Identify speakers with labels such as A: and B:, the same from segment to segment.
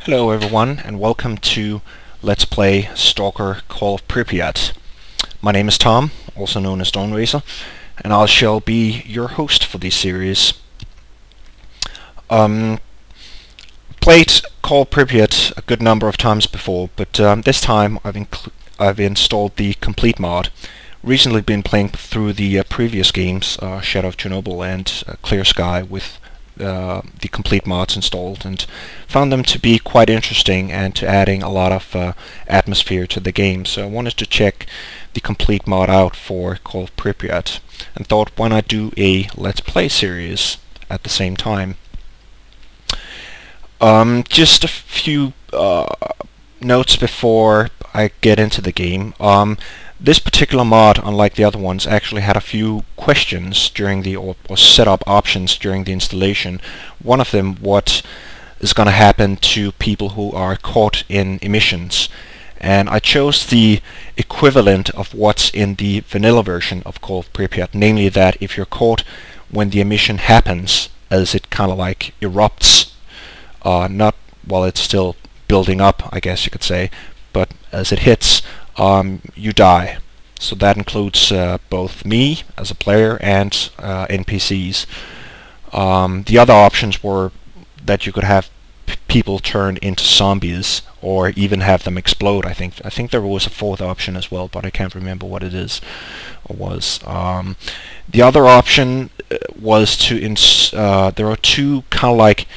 A: Hello everyone, and welcome to Let's Play S.T.A.L.K.E.R Call of Pripyat. My name is Tom, also known as Dawn Racer, and I shall be your host for this series. Played Call of Pripyat a good number of times before, but this time I've installed the Complete mod. Recently been playing through the previous games, Shadow of Chernobyl and Clear Sky, with the Complete mods installed, and found them to be quite interesting and to adding a lot of atmosphere to the game. So I wanted to check the Complete mod out for Call of Pripyat, and thought, why not do a Let's Play series at the same time. Just a few notes before I get into the game. This particular mod, unlike the other ones, actually had a few questions during the or setup options during the installation. One of them, what is going to happen to people who are caught in emissions, and I chose the equivalent of what's in the vanilla version of Call of Pripyat, namely that if you're caught when the emission happens, as it kind of like erupts, not while it's still building up, I guess you could say, but as it hits, you die. So that includes both me as a player and NPCs. The other options were that you could have people turn into zombies, or even have them explode. I think there was a fourth option as well, but I can't remember what it is or was. The other option was to there are two kind of like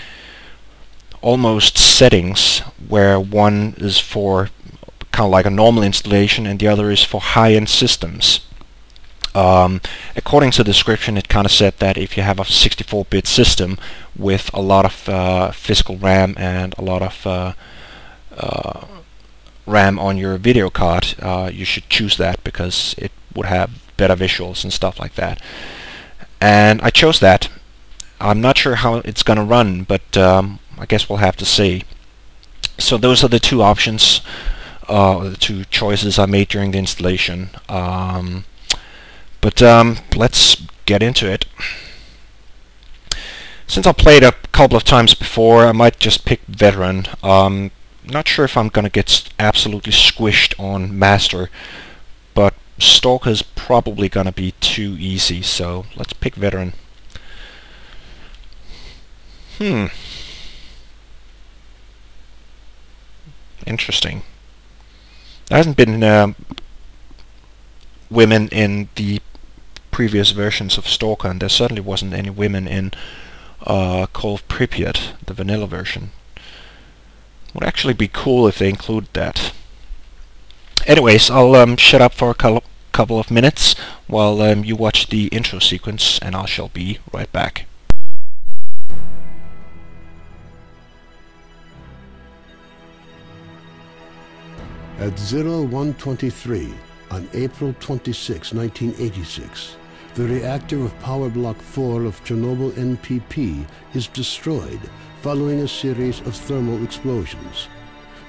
A: almost settings, where one is for kind of like a normal installation and the other is for high-end systems. According to the description, it kind of said that if you have a 64-bit system with a lot of physical RAM and a lot of RAM on your video card, you should choose that because it would have better visuals and stuff like that. And I chose that. I'm not sure how it's gonna run, but I guess we'll have to see. So those are the two options, the two choices I made during the installation. But let's get into it. Since I played a couple of times before, I might just pick Veteran. Not sure if I'm gonna get absolutely squished on Master, but S.T.A.L.K.E.R is probably gonna be too easy, so let's pick Veteran. Interesting. There hasn't been women in the previous versions of S.T.A.L.K.E.R, and there certainly wasn't any women in Call of Pripyat, the vanilla version. Would actually be cool if they include that. Anyways, I'll shut up for a couple of minutes while you watch the intro sequence, and I shall be right back.
B: At 0123, on April 26, 1986, the reactor of Power Block 4 of Chernobyl NPP is destroyed following a series of thermal explosions.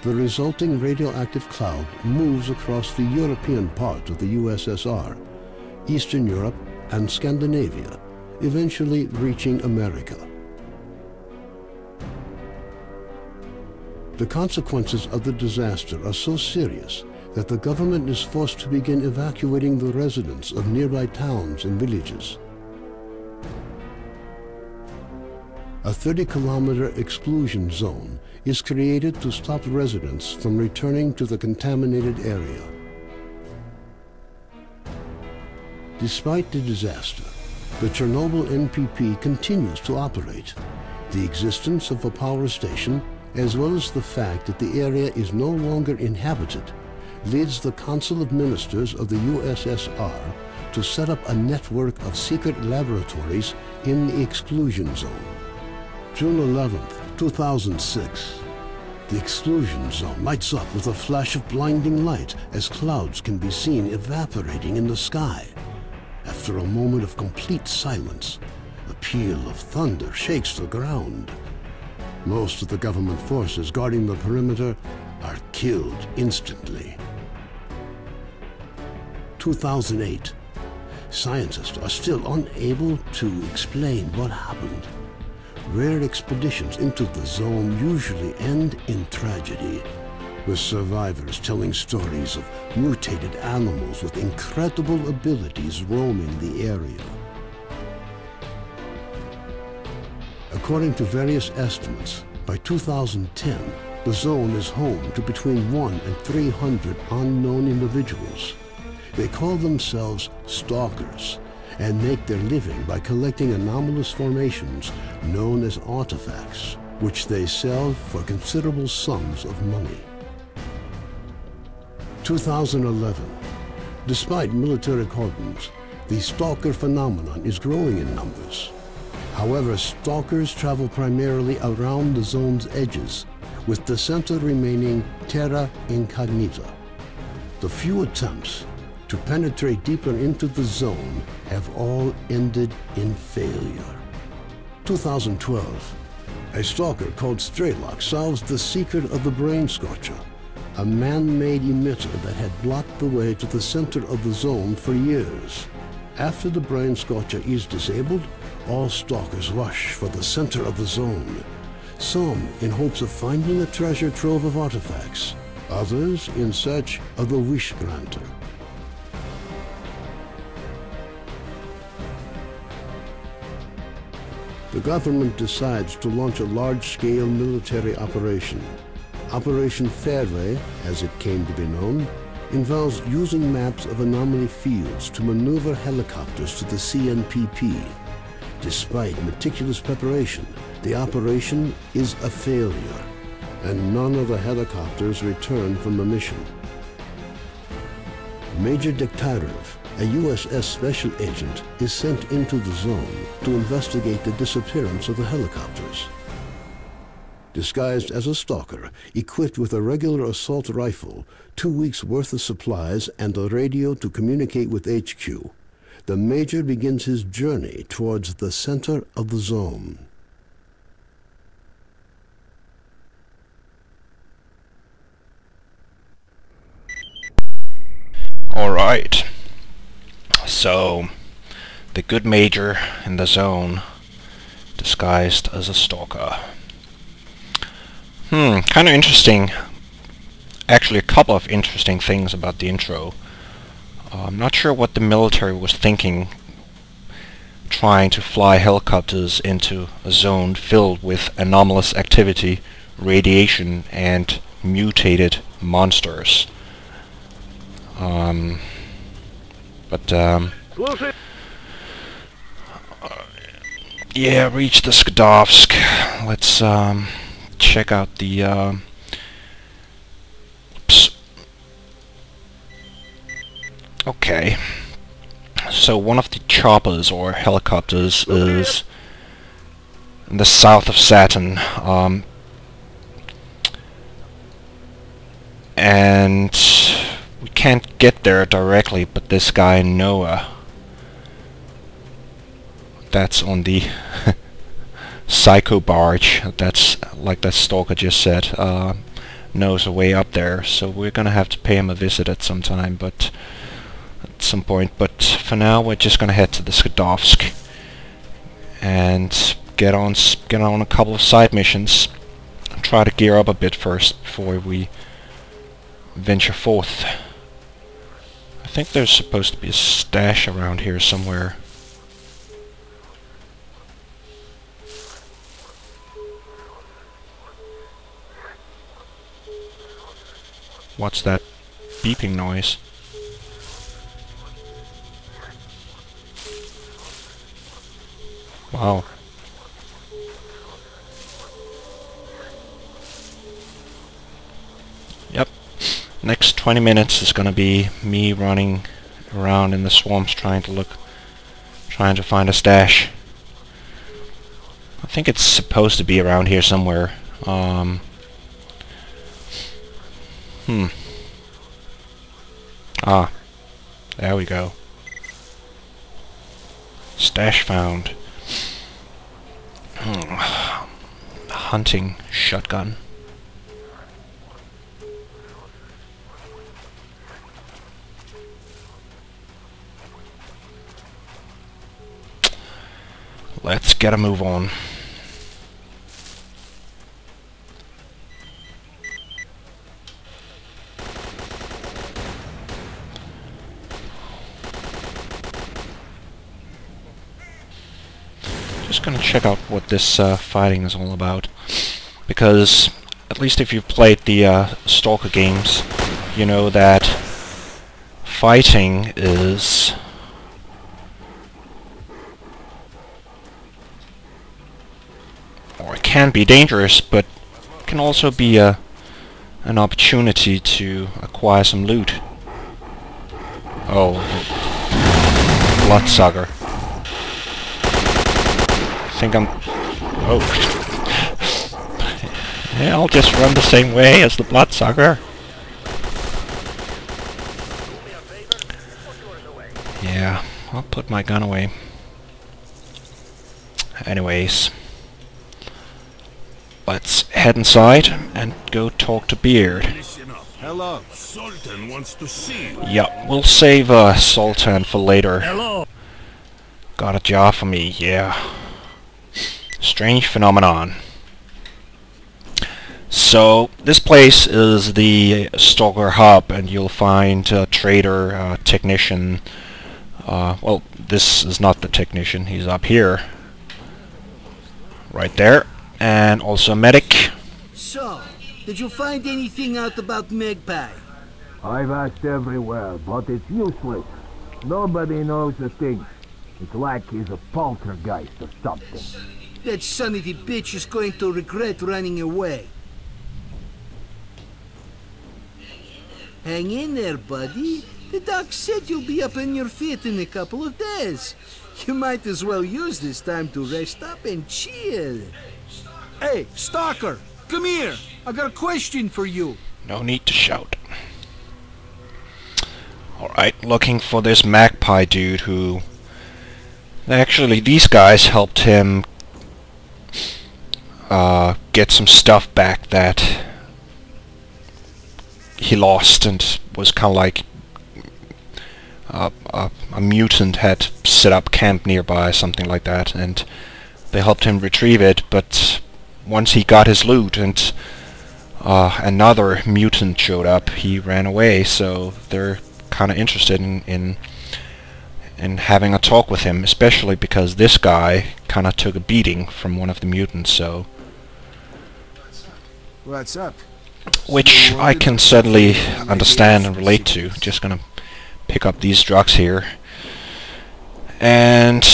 B: The resulting radioactive cloud moves across the European part of the USSR, Eastern Europe, and Scandinavia, eventually reaching America. The consequences of the disaster are so serious that the government is forced to begin evacuating the residents of nearby towns and villages. A 30-kilometer exclusion zone is created to stop residents from returning to the contaminated area. Despite the disaster, the Chernobyl NPP continues to operate. The existence of a power station, as well as the fact that the area is no longer inhabited, leads the Council of Ministers of the USSR to set up a network of secret laboratories in the exclusion zone. June 11, 2006. The exclusion zone lights up with a flash of blinding light as clouds can be seen evaporating in the sky. After a moment of complete silence, a peal of thunder shakes the ground. Most of the government forces guarding the perimeter are killed instantly. 2008. Scientists are still unable to explain what happened. rare expeditions into the zone usually end in tragedy, with survivors telling stories of mutated animals with incredible abilities roaming the area. According to various estimates, by 2010, the zone is home to between 100 and 300 unknown individuals. They call themselves stalkers and make their living by collecting anomalous formations known as artifacts, which they sell for considerable sums of money. 2011. Despite military cordons, the stalker phenomenon is growing in numbers. However, stalkers travel primarily around the zone's edges, with the center remaining terra incognita. The few attempts to penetrate deeper into the zone have all ended in failure. 2012. A stalker called S.T.A.L.K.E.R solves the secret of the brain scorcher, a man-made emitter that had blocked the way to the center of the zone for years. After the brain scorcher is disabled, all stalkers rush for the center of the zone, some in hopes of finding a treasure trove of artifacts, others in search of the wish granter. The government decides to launch a large-scale military operation. Operation Fairway, as it came to be known, involves using maps of anomaly fields to maneuver helicopters to the CNPP. Despite meticulous preparation, the operation is a failure, and none of the helicopters return from the mission. Major S.T.A.L.K.E.R, a USS special agent, is sent into the zone to investigate the disappearance of the helicopters. Disguised as a stalker, equipped with a regular assault rifle, 2 weeks' worth of supplies, and a radio to communicate with HQ, the Major begins his journey towards the center of the zone.
A: Alright, so the good Major in the zone, disguised as a stalker. Kind of interesting. Actually, a couple of interesting things about the intro. I'm not sure what the military was thinking, trying to fly helicopters into a zone filled with anomalous activity, radiation, and mutated monsters. Yeah, reach the S.T.A.L.K.E.R. Let's check out the oops. Okay, so one of the choppers or helicopters is in the south of Saturn, and we can't get there directly, but this guy Noah, that's on the psycho barge, that's like that stalker just said, knows a way up there, so we're gonna have to pay him a visit at some time, but at some point. But for now we're just gonna head to the S.T.A.L.K.E.R and get on a couple of side missions and try to gear up a bit first before we venture forth. I think there's supposed to be a stash around here somewhere. What's that beeping noise? Wow. Yep. Next 20 minutes is gonna be me running around in the swamps trying to find a stash. I think it's supposed to be around here somewhere. Ah, there we go. Stash found. Hunting shotgun. Let's get a move on. Just gonna check out what this fighting is all about, because at least if you've played the S.T.A.L.K.E.R games, you know that fighting is or it can be dangerous, but can also be an opportunity to acquire some loot. Oh, bloodsucker. I think I'm... Oh. Yeah, I'll just run the same way as the bloodsucker. Yeah, I'll put my gun away. Anyways, let's head inside and go talk to Beard.
C: Hello, Sultan wants to see you.
A: Yeah, we'll save Sultan for later.
C: Hello.
A: Got a job for me, yeah. Strange phenomenon. So, this place is the S.T.A.L.K.E.R hub, and you'll find trader, technician. Well, this is not the technician, he's up here. Right there. And also medic.
D: So, did you find anything out about Magpie?
E: I've asked everywhere, but it's useless. Nobody knows a thing. It's like he's a poltergeist or something.
D: That son of a bitch is going to regret running away. Hang in there, buddy. The doc said you'll be up on your feet in a couple of days. You might as well use this time to rest up and chill. Hey, Stalker, come here. I got a question for you.
A: No need to shout. Alright, looking for this Magpie dude who... Actually, these guys helped him get some stuff back that he lost, and was kind of like a mutant had set up camp nearby, something like that, and they helped him retrieve it. But once he got his loot and another mutant showed up, he ran away. So they're kind of interested in having a talk with him, especially because this guy kind of took a beating from one of the mutants. So
D: What's up?
A: which I can certainly understand and relate to. Just gonna pick up these drugs here. And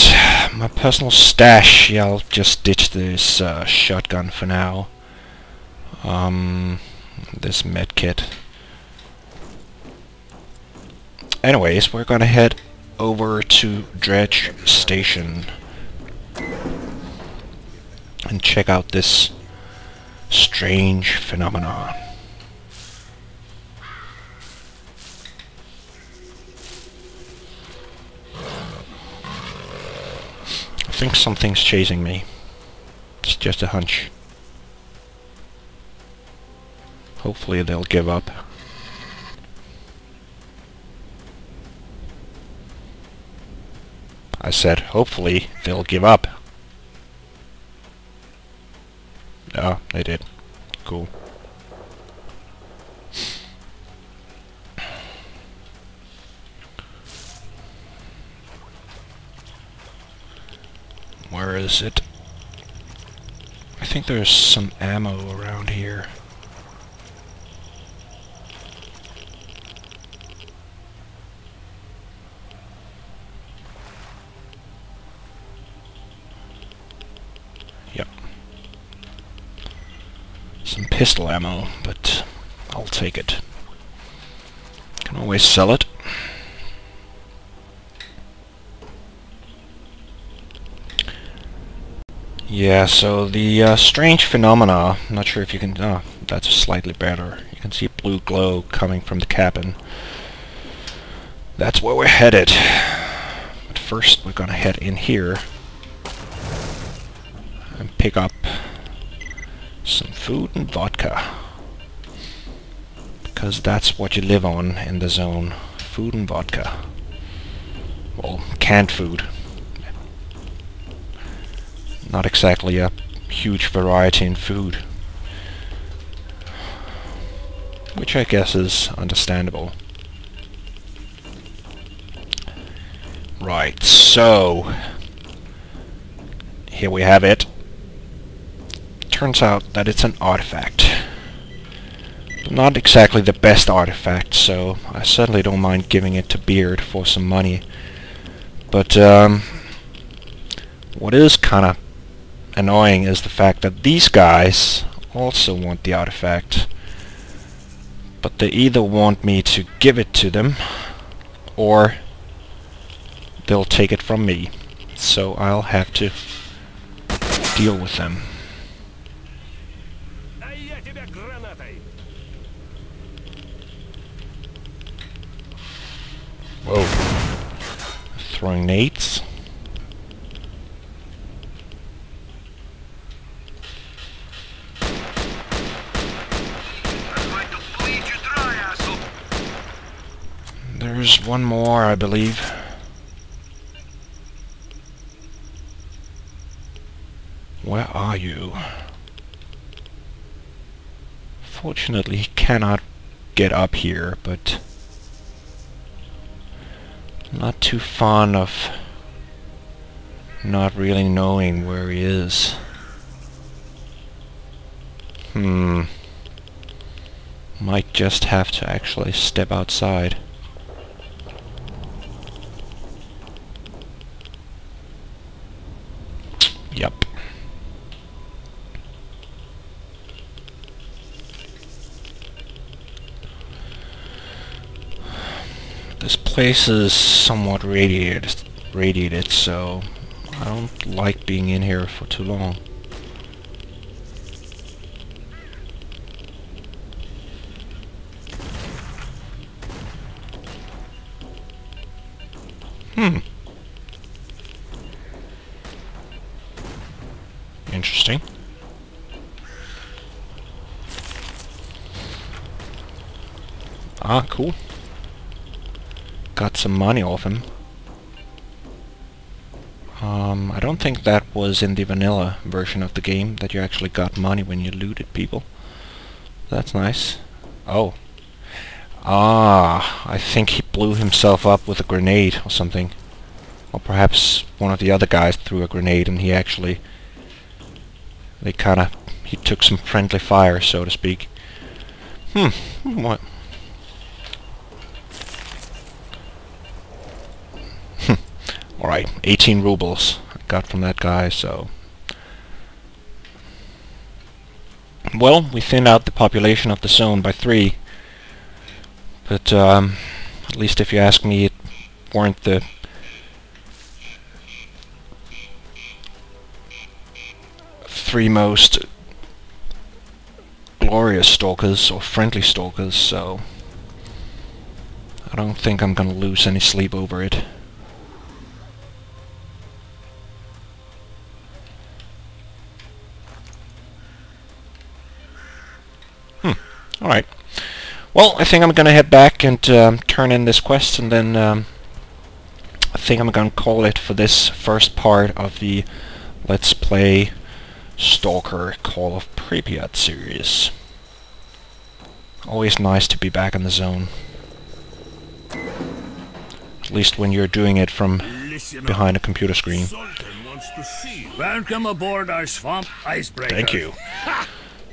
A: my personal stash, yeah, I'll just ditch this shotgun for now. This med kit. Anyways, we're gonna head over to Dredge Station and check out this strange phenomenon. I think something's chasing me. It's just a hunch. Hopefully they'll give up. I said hopefully they'll give up. Oh, they did. Cool. Where is it? I think there's some ammo around here. Yep. Some pistol ammo, but I'll take it. Can always sell it. Yeah, so the strange phenomena, I'm not sure if you can... Oh, that's slightly better. You can see blue glow coming from the cabin. That's where we're headed. But first we're gonna head in here and pick up some food and vodka. Because that's what you live on in the zone. Food and vodka. Well, canned food. Not exactly a huge variety in food. Which I guess is understandable. Right, so here we have it. Turns out that it's an artifact. Not exactly the best artifact, so I certainly don't mind giving it to Beard for some money. But what is kind of annoying is the fact that these guys also want the artifact. But they either want me to give it to them, or they'll take it from me. So I'll have to deal with them. Whoa. Throwing nades. There's one more, I believe. Where are you? Fortunately, he cannot get up here, but I'm not too fond of not really knowing where he is. Might just have to actually step outside. Yep. This place is somewhat radiated, so I don't like being in here for too long. Interesting. Ah, cool. Got some money off him. I don't think that was in the vanilla version of the game, that you actually got money when you looted people. That's nice. Oh. Ah, I think he blew himself up with a grenade or something. Or perhaps one of the other guys threw a grenade and he actually... he took some friendly fire, so to speak. What? Alright, 18 rubles I got from that guy, so... Well, we thinned out the population of the zone by 3. But, at least if you ask me, it weren't the... three most glorious stalkers, or friendly stalkers, so... I don't think I'm gonna lose any sleep over it. Alright. Well, I think I'm gonna head back and turn in this quest, and then I think I'm gonna call it for this first part of the Let's Play S.T.A.L.K.E.R Call of Pripyat series. Always nice to be back in the zone. At least when you're doing it from behind a computer screen.
C: Welcome aboard our swamp icebreaker.
A: Thank you.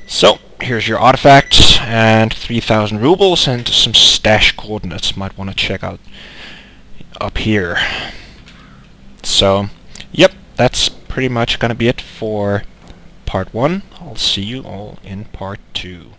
A: So, here's your artifact, and 3,000 rubles, and some stash coordinates. Might want to check out up here. So, yep, that's pretty much gonna be it for part 1. I'll see you all in part 2.